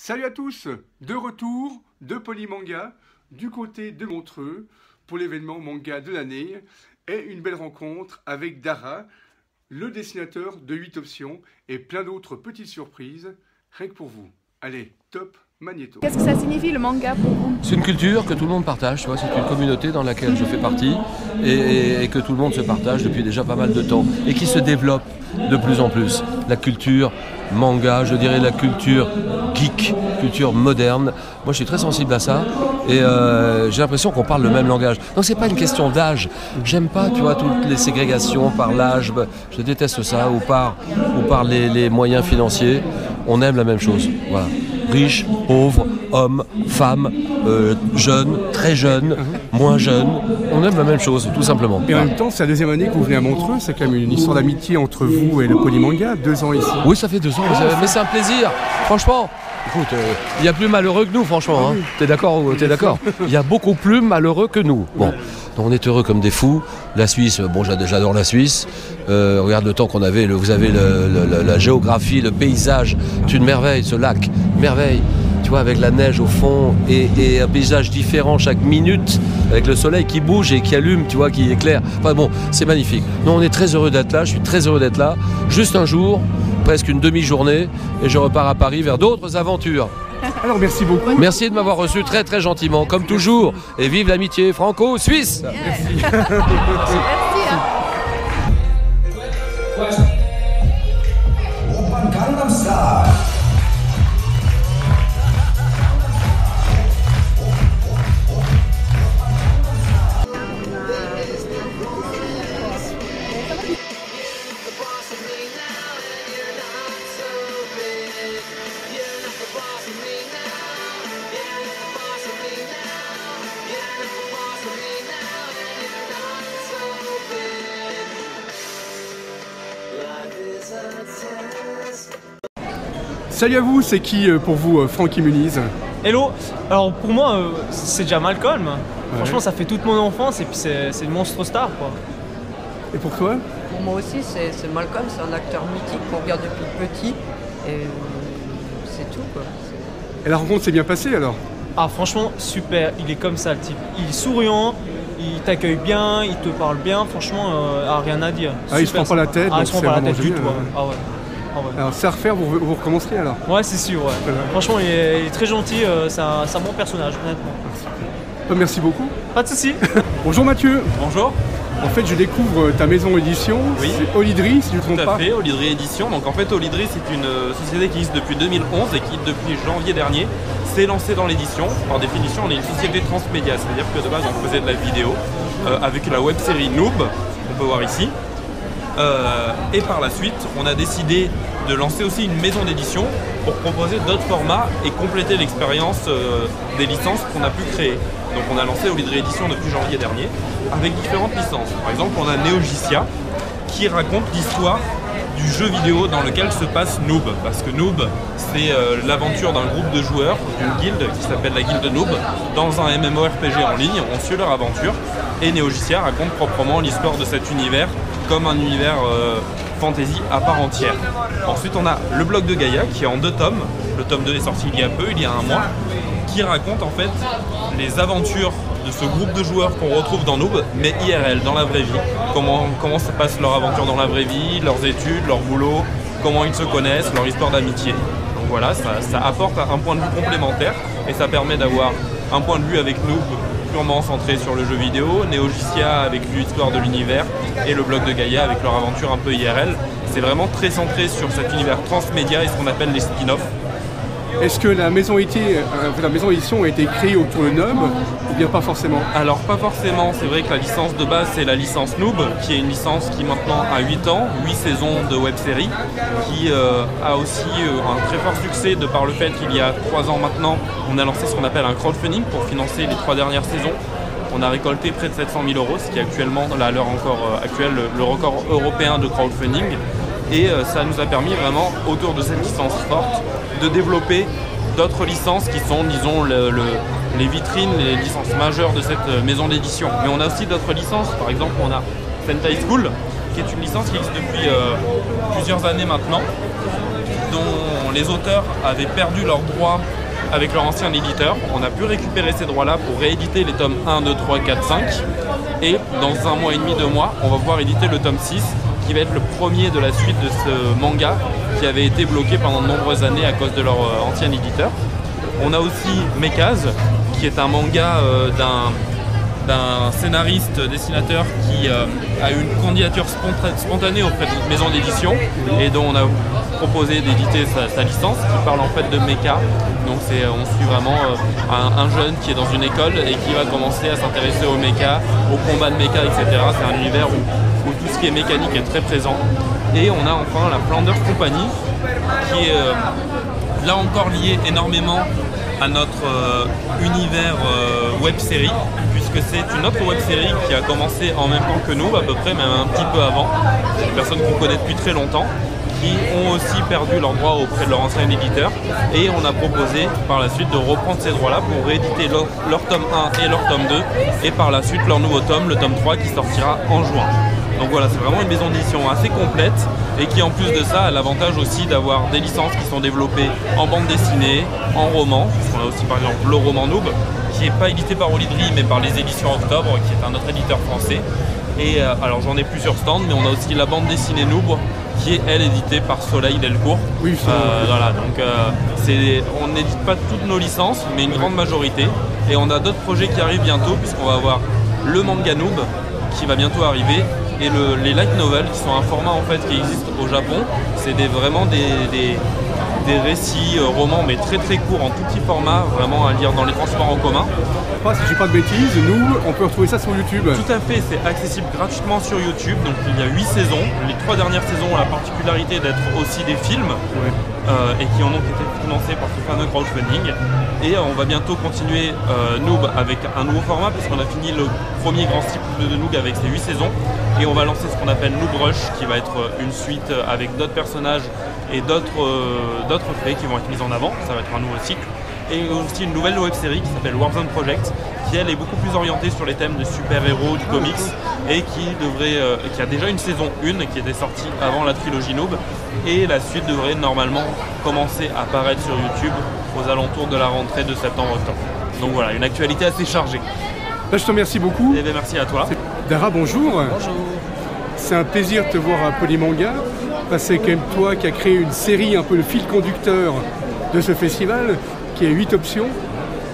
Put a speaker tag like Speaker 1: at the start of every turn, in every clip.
Speaker 1: Salut à tous, de retour de Polymanga du côté de Montreux pour l'événement manga de l'année et une belle rencontre avec Dara, le dessinateur de 8 options et plein d'autres petites surprises, rien que pour vous. Allez, top magnéto.
Speaker 2: Qu'est-ce que ça signifie le manga pour vous?
Speaker 3: C'est une culture que tout le monde partage, tu vois, c'est une communauté dans laquelle je fais partie et que tout le monde se partage depuis déjà pas mal de temps et qui se développe de plus en plus. La culture manga, je dirais la culture geek, culture moderne. Moi je suis très sensible à ça et j'ai l'impression qu'on parle le même langage. Donc c'est pas une question d'âge. J'aime pas, tu vois, toutes les ségrégations par l'âge. Je déteste ça ou par les moyens financiers. On aime la même chose. Voilà. Riches, pauvres, hommes, femmes, jeunes, très jeunes, moins jeunes. On aime la même chose, tout simplement.
Speaker 1: Et en même temps, c'est la deuxième année que vous venez à Montreux. C'est quand même une histoire d'amitié entre vous et le Polymanga. 2 ans ici.
Speaker 3: Oui, ça fait 2 ans, mais c'est un plaisir. Franchement, écoute, il y a plus malheureux que nous, franchement. Hein. T'es d'accord? Il y a beaucoup plus malheureux que nous. Bon, donc on est heureux comme des fous. La Suisse, bon, j'adore la Suisse. Regarde le temps qu'on avait. Vous avez la géographie, le paysage. C'est une merveille, ce lac. Merveille. Tu vois, avec la neige au fond et un paysage différent chaque minute, avec le soleil qui bouge et qui allume, tu vois, qui éclaire. Enfin bon, c'est magnifique. Nous, on est très heureux d'être là. Je suis très heureux d'être là. Juste un jour, presque une demi-journée, et je repars à Paris vers d'autres aventures.
Speaker 1: Alors merci beaucoup.
Speaker 3: Merci de m'avoir reçu très très gentiment, comme toujours. Et vive l'amitié franco-suisse.
Speaker 2: Merci. Hein.
Speaker 1: Salut à vous, c'est qui pour vous Francky Muniz?
Speaker 4: Hello. Alors pour moi, c'est déjà Malcolm.
Speaker 1: Ouais.
Speaker 4: Franchement, ça fait toute mon enfance et puis c'est une monstre star, quoi.
Speaker 1: Et pour toi?
Speaker 5: Pour moi aussi, c'est Malcolm, c'est un acteur mythique qu'on regarde depuis petit et c'est tout, quoi.
Speaker 1: Et la rencontre s'est bien passée alors?
Speaker 4: Ah franchement, super, il est comme ça le type. Il est souriant, il t'accueille bien, il te parle bien, franchement, rien à dire.
Speaker 1: Ah, il se prend pas la tête,
Speaker 4: Ah, il
Speaker 1: donc
Speaker 4: se prend
Speaker 1: c'est
Speaker 4: pas la
Speaker 1: vraiment
Speaker 4: tête du
Speaker 1: génial,
Speaker 4: tout.
Speaker 1: ouais.
Speaker 4: Ah ouais. Ah ouais.
Speaker 1: Alors c'est à refaire, vous recommencerez alors?
Speaker 4: Ouais, c'est sûr, ouais. Franchement, il est très gentil, c'est un bon personnage, honnêtement.
Speaker 1: Merci beaucoup.
Speaker 4: Pas de soucis.
Speaker 1: Bonjour Mathieu.
Speaker 6: Bonjour.
Speaker 1: En fait, je découvre ta maison édition,
Speaker 6: Oui.
Speaker 1: c'est Olydri, si je ne me
Speaker 6: Tout
Speaker 1: trompe
Speaker 6: à
Speaker 1: pas.
Speaker 6: fait, Olydri Édition. Donc en fait, Olydri, c'est une société qui existe depuis 2011 et qui, depuis janvier dernier, s'est lancée dans l'édition. Par définition, on est une société transmédia, c'est-à-dire que de base, on faisait de la vidéo avec la web-série Noob, qu'on peut voir ici. Et par la suite, on a décidé de lancer aussi une maison d'édition pour proposer d'autres formats et compléter l'expérience des licences qu'on a pu créer. Donc on a lancé Olydri Édition depuis janvier dernier avec différentes licences. Par exemple, on a Neogicia qui raconte l'histoire du jeu vidéo dans lequel se passe Noob. Parce que Noob, c'est l'aventure d'un groupe de joueurs, d'une guilde qui s'appelle la Guilde Noob, dans un MMORPG en ligne. On suit leur aventure et Neogicia raconte proprement l'histoire de cet univers comme un univers fantasy à part entière. Ensuite, on a le blog de Gaïa qui est en 2 tomes. Le tome 2 est sorti il y a peu, il y a un mois, qui raconte en fait les aventures de ce groupe de joueurs qu'on retrouve dans Noob, mais IRL, dans la vraie vie. Comment se passe leur aventure dans la vraie vie, leurs études, leur boulot, comment ils se connaissent, leur histoire d'amitié. Donc voilà, ça apporte un point de vue complémentaire et ça permet d'avoir un point de vue avec Noob purement centré sur le jeu vidéo, Neogicia avec l'histoire de l'univers et le blog de Gaïa avec leur aventure un peu IRL. C'est vraiment très centré sur cet univers transmédia et ce qu'on appelle les spin-offs.
Speaker 1: Est-ce que la maison édition a été créée autour de Noob ou bien pas forcément?
Speaker 6: Alors pas forcément, c'est vrai que la licence de base c'est la licence Noob, qui est une licence qui maintenant a 8 ans, 8 saisons de web-série, qui a aussi un très fort succès de par le fait qu'il y a 3 ans maintenant, on a lancé ce qu'on appelle un crowdfunding pour financer les 3 dernières saisons. On a récolté près de 700 000 €, ce qui est actuellement, à l'heure encore actuelle, le record européen de crowdfunding. Et ça nous a permis vraiment, autour de cette licence forte, de développer d'autres licences qui sont, disons, les vitrines, les licences majeures de cette maison d'édition. Mais on a aussi d'autres licences, par exemple, on a Sentai School, qui qui est une licence qui existe depuis plusieurs années maintenant, dont les auteurs avaient perdu leurs droits avec leur ancien éditeur. On a pu récupérer ces droits-là pour rééditer les tomes 1, 2, 3, 4, 5. Et dans 1 mois et demi, 2 mois, on va pouvoir éditer le tome 6, qui va être le premier de la suite de ce manga qui avait été bloqué pendant de nombreuses années à cause de leur ancien éditeur. On a aussi Mekaz, qui est un manga d'un scénariste, dessinateur qui a eu une candidature spontanée auprès de notre maison d'édition et dont on a proposé d'éditer sa licence, qui parle en fait de mecha. Donc on suit vraiment un jeune qui est dans une école et qui va commencer à s'intéresser au mecha, au combat de mecha, etc. C'est un univers où tout ce qui est mécanique est très présent. Et on a enfin la Flanders Company, qui est là encore lié énormément à notre univers web-série, puisque c'est une autre web-série qui a commencé en même temps que nous, à peu près, même un petit peu avant. Des personnes qu'on connaît depuis très longtemps, qui ont aussi perdu leurs droits auprès de leur ancien éditeur. Et on a proposé par la suite de reprendre ces droits-là pour rééditer leur tome 1 et leur tome 2, et par la suite leur nouveau tome, le tome 3, qui sortira en juin. Donc voilà, c'est vraiment une maison d'édition assez complète et qui en plus de ça a l'avantage aussi d'avoir des licences qui sont développées en bande dessinée, en roman, puisqu'on a aussi par exemple le roman Noob, qui n'est pas édité par Olydri mais par les éditions Octobre, qui est un autre éditeur français. Et alors j'en ai plus sur stand, mais on a aussi la bande dessinée Noob, qui est elle éditée par Soleil Delcourt.
Speaker 1: Oui,
Speaker 6: voilà, donc on n'édite pas toutes nos licences, mais une grande majorité. Et on a d'autres projets qui arrivent bientôt, puisqu'on va avoir le manga Noob qui va bientôt arriver, et les light novels, qui sont un format en fait qui existe au Japon. C'est vraiment des récits, romans, mais très très courts, en tout petit format, vraiment à lire dans les transports en commun.
Speaker 1: Si je dis pas de bêtises, nous, on peut retrouver ça sur YouTube.
Speaker 6: Tout à fait, c'est accessible gratuitement sur YouTube. Donc il y a 8 saisons. Les 3 dernières saisons ont la particularité d'être aussi des films, et qui ont donc été financés par ce fameux crowdfunding. Et on va bientôt continuer Noob avec un nouveau format, puisqu'on a fini le premier grand cycle de Noob avec ses 8 saisons. Et on va lancer ce qu'on appelle Noob Rush, qui va être une suite avec d'autres personnages et d'autres faits qui vont être mis en avant. Ça va être un nouveau cycle. Et aussi une nouvelle web-série qui s'appelle Warzone Project, qui elle est beaucoup plus orientée sur les thèmes de super-héros, du comics, et qui a déjà une saison 1 qui était sortie avant la trilogie Noob, et la suite devrait normalement commencer à apparaître sur YouTube aux alentours de la rentrée de septembre-octobre. Donc voilà, une actualité assez chargée.
Speaker 1: Là, je te remercie beaucoup.
Speaker 6: Et bien, merci à toi.
Speaker 1: Dara, bonjour.
Speaker 4: Bonjour.
Speaker 1: C'est un plaisir de te voir à Polymanga, parce que c'est quand même toi qui as créé une série, un peu le fil conducteur de ce festival, qui a 8 options,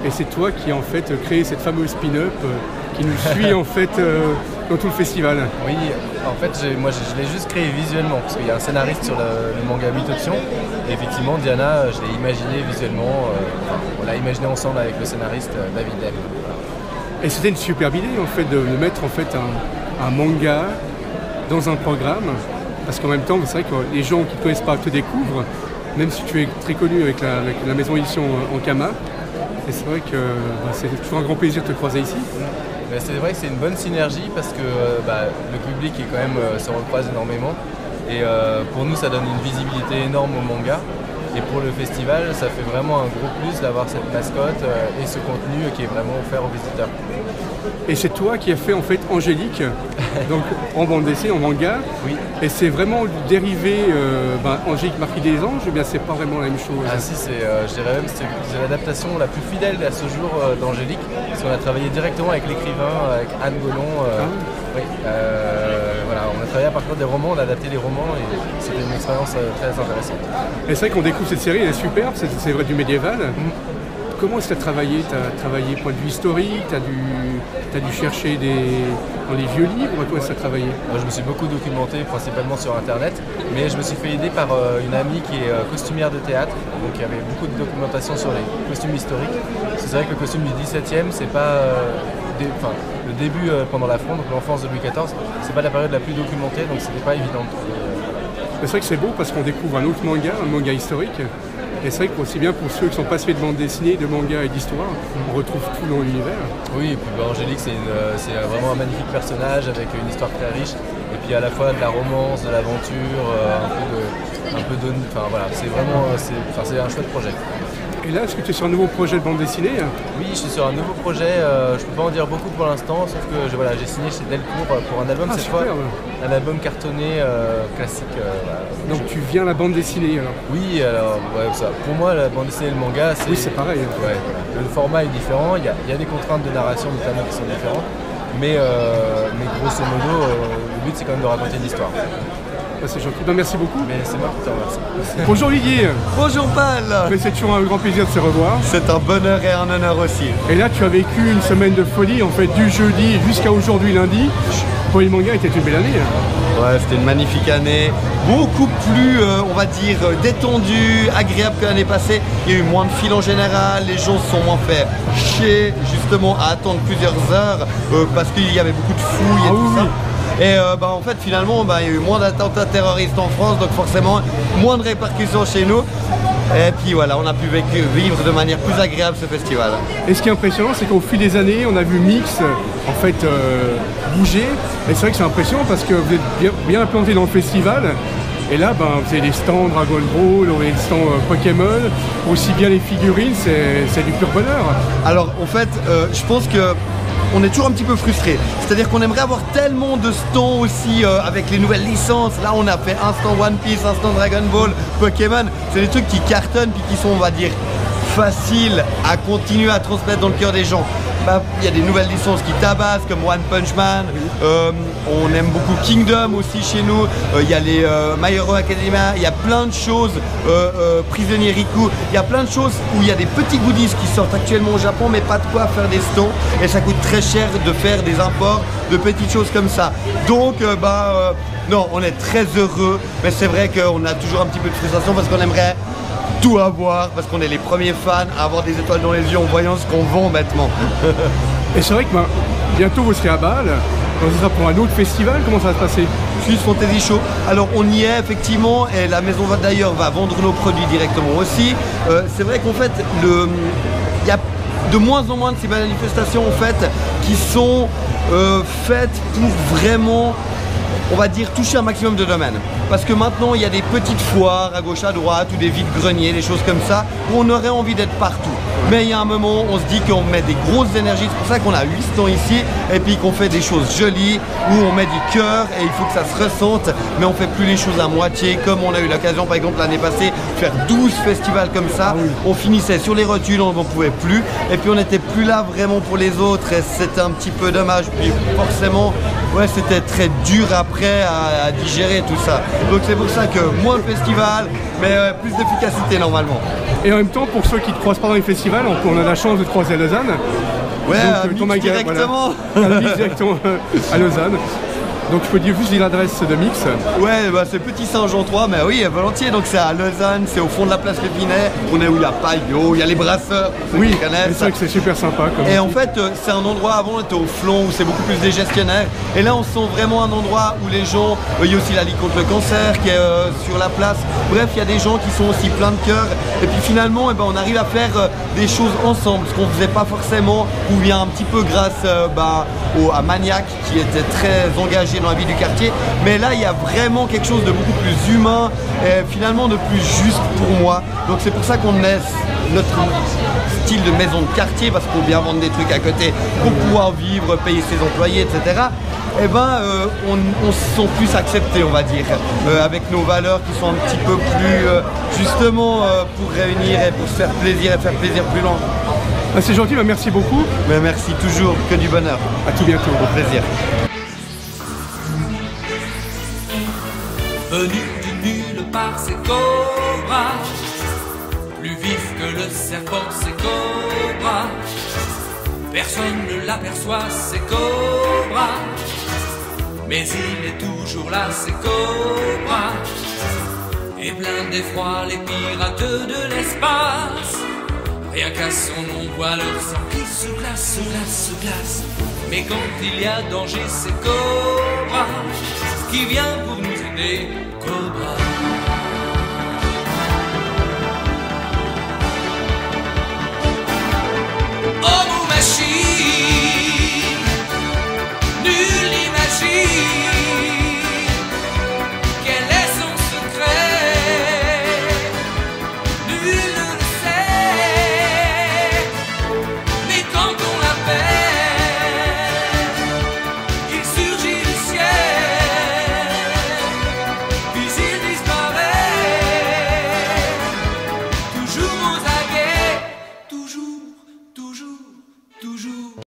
Speaker 1: et c'est toi qui as en fait créé cette fameuse spin-up qui nous suit en fait dans tout le festival.
Speaker 7: Oui, en fait moi je l'ai juste créé visuellement, parce qu'il y a un scénariste sur le manga 8 options, et effectivement Diana, je l'ai imaginé visuellement, on l'a imaginé ensemble avec le scénariste David Dem.
Speaker 1: Et c'était une superbe idée en fait de mettre en fait un manga dans un programme, parce qu'en même temps c'est vrai que les gens qui ne connaissent pas te découvrent, même si tu es très connu avec la maison édition Ankama. Et c'est vrai que c'est toujours un grand plaisir de te croiser ici.
Speaker 7: C'est vrai que c'est une bonne synergie, parce que le public est quand même, se recroise énormément. Et pour nous ça donne une visibilité énorme au manga. Et pour le festival, ça fait vraiment un gros plus d'avoir cette mascotte et ce contenu qui est vraiment offert aux visiteurs.
Speaker 1: Et c'est toi qui as fait en fait Angélique, donc en bande dessinée, en manga.
Speaker 7: Oui.
Speaker 1: Et c'est vraiment dérivé Angélique Marquis des Anges, ou bien c'est pas vraiment la même chose?
Speaker 7: Ah si, je dirais même que c'est l'adaptation la plus fidèle à ce jour d'Angélique, parce qu'on a travaillé directement avec l'écrivain, avec Anne Gollon. Oui, voilà, on a travaillé à partir des romans, on a adapté les romans, et c'était une expérience très intéressante.
Speaker 1: Et c'est vrai qu'on découvre cette série, elle est superbe, c'est vrai du médiéval. Comment est-ce que tu as travaillé? Tu as travaillé point de vue historique, tu as dû chercher dans les vieux livres? Comment est-ce que tu as travaillé?
Speaker 7: Moi, je me suis beaucoup documenté, principalement sur internet, mais je me suis fait aider par une amie qui est costumière de théâtre, donc il y avait beaucoup de documentation sur les costumes historiques. C'est vrai que le costume du 17e, c'est pas le début pendant la Fronde, donc l'enfance de Louis XIV, c'est pas la période la plus documentée, donc c'était pas évident de trouver.
Speaker 1: C'est vrai que c'est beau parce qu'on découvre un autre manga, un manga historique. Et c'est vrai qu'aussi bien pour ceux qui sont passionnés de bande dessinée, de manga et d'histoire, on retrouve tout dans l'univers.
Speaker 7: Oui, et puis Angélique, c'est vraiment un magnifique personnage avec une histoire très riche. Et puis à la fois de la romance, de l'aventure, enfin voilà, c'est vraiment, c'est un chouette projet.
Speaker 1: Et là, est-ce que tu es sur un nouveau projet de bande dessinée?
Speaker 7: Oui, je suis sur un nouveau projet, je peux pas en dire beaucoup pour l'instant, sauf que j'ai signé chez Delcourt pour un album cette fois, un album cartonné classique. Voilà.
Speaker 1: Donc tu viens à la bande dessinée alors?
Speaker 7: Oui, alors ça. Pour moi la bande dessinée et le manga,
Speaker 1: c'est pareil.
Speaker 7: Ouais, le format est différent, il y a des contraintes de narration notamment qui sont différentes, mais grosso modo, le but c'est quand même de raconter une histoire.
Speaker 1: C'est gentil. Ben, merci beaucoup.
Speaker 7: Mais c'est moi qui te remercie.
Speaker 1: Bonjour Didier.
Speaker 8: Bonjour Paul.
Speaker 1: Mais c'est toujours un grand plaisir de se revoir.
Speaker 8: C'est un bonheur et un honneur aussi.
Speaker 1: Et là tu as vécu une semaine de folie, en fait du jeudi jusqu'à aujourd'hui lundi. Polymanga était une belle année.
Speaker 8: Ouais, c'était une magnifique année. Beaucoup plus, on va dire, détendue, agréable que l'année passée. Il y a eu moins de files en général, les gens se sont moins fait chier justement à attendre plusieurs heures parce qu'il y avait beaucoup de fouilles et tout ça. Et en fait finalement il y a eu moins d'attentats terroristes en France, donc forcément moins de répercussions chez nous. Et puis voilà, on a pu vivre de manière plus agréable ce festival.
Speaker 1: Et ce qui est impressionnant, c'est qu'au fil des années, on a vu Mix en fait bouger. Et c'est vrai que c'est impressionnant parce que vous êtes bien implanté dans le festival. Et là, vous avez des stands Dragon Ball, vous avez des stands Pokémon, aussi bien les figurines, c'est du pur bonheur.
Speaker 8: Alors en fait, je pense que on est toujours un petit peu frustré. C'est-à-dire qu'on aimerait avoir tellement de stands aussi avec les nouvelles licences. Là, on a fait un stand One Piece, un stand Dragon Ball, Pokémon. C'est des trucs qui cartonnent puis qui sont, on va dire, faciles à continuer à transmettre dans le cœur des gens. Il y a des nouvelles licences qui tabassent comme One Punch Man. On aime beaucoup Kingdom aussi chez nous. Il y a les My Hero Academia. Il y a plein de choses. Prisonnier Riku. Il y a plein de choses où il y a des petits goodies qui sortent actuellement au Japon, mais pas de quoi faire des stands. Et ça coûte très cher de faire des imports de petites choses comme ça. Donc, non, on est très heureux. Mais c'est vrai qu'on a toujours un petit peu de frustration parce qu'on aimerait tout avoir, parce qu'on est les premiers fans à avoir des étoiles dans les yeux en voyant ce qu'on vend bêtement.
Speaker 1: Et c'est vrai que bientôt vous serez à Bâle, donc ce sera pour un autre festival, comment ça va se passer?
Speaker 8: Swiss Fantasy Show. Alors on y est effectivement, et la maison d'ailleurs va vendre nos produits directement aussi. C'est vrai qu'en fait, il y a de moins en moins de ces manifestations en fait qui sont faites pour vraiment, on va dire, toucher un maximum de domaines. Parce que maintenant, il y a des petites foires à gauche, à droite, ou des vides-greniers, des choses comme ça, où on aurait envie d'être partout. Mais il y a un moment, on se dit qu'on met des grosses énergies, c'est pour ça qu'on a 8 stands ici, et puis qu'on fait des choses jolies, où on met du cœur, et il faut que ça se ressente, mais on fait plus les choses à moitié, comme on a eu l'occasion, par exemple, l'année passée, de faire 12 festivals comme ça. On finissait sur les rotules, on n'en pouvait plus, et puis on n'était plus là vraiment pour les autres, et c'était un petit peu dommage. Puis forcément, ouais, c'était très dur après à digérer tout ça. Donc c'est pour ça que moins de festivals, mais plus d'efficacité normalement.
Speaker 1: Et en même temps, pour ceux qui ne te croisent pas dans les festivals, on a la chance de te croiser à Lausanne.
Speaker 8: Ouais, donc, directement.
Speaker 1: Voilà, directement à Lausanne. Donc je peux dire juste l'adresse de Mix.
Speaker 8: Ouais, c'est Petit Saint-Jean 3, mais oui, volontiers. Donc c'est à Lausanne, c'est au fond de la place Lépinet. On est où il y a Paillot, il y a les brasseurs,
Speaker 1: oui, c'est vrai que c'est super sympa.
Speaker 8: Et en fait, c'est un endroit, avant on était au Flon, où c'est beaucoup plus des gestionnaires. Et là, on sent vraiment un endroit où les gens, il y a aussi la Ligue contre le cancer qui est sur la place. Bref, il y a des gens qui sont aussi pleins de cœur. Et puis finalement, on arrive à faire des choses ensemble, ce qu'on ne faisait pas forcément, ou bien un petit peu grâce à Maniac, qui était très engagé dans la vie du quartier, mais là il y a vraiment quelque chose de beaucoup plus humain et finalement de plus juste pour moi. Donc c'est pour ça qu'on est notre style de maison de quartier, parce qu'on bien vendre des trucs à côté pour pouvoir vivre, payer ses employés, etc. On se sent plus acceptés, on va dire, avec nos valeurs qui sont un petit peu plus justement pour réunir et pour se faire plaisir et faire plaisir plus loin.
Speaker 1: C'est gentil, merci beaucoup.
Speaker 8: Mais merci toujours, que du bonheur.
Speaker 1: À tout bientôt.
Speaker 8: Au plaisir.
Speaker 9: Venu de nulle part, c'est Cobra, plus vif que le serpent, c'est Cobra. Personne ne l'aperçoit, c'est Cobra, mais il est toujours là, c'est Cobra. Et plein d'effroi, les pirates de l'espace, rien qu'à son nom, voit leur sang qui se glace, se glace, se glace. Mais quand il y a danger, c'est Cobra qui vient pour nous aider, Cobra. Homme ou machine, nul n'imagine toujours, toujours, toujours.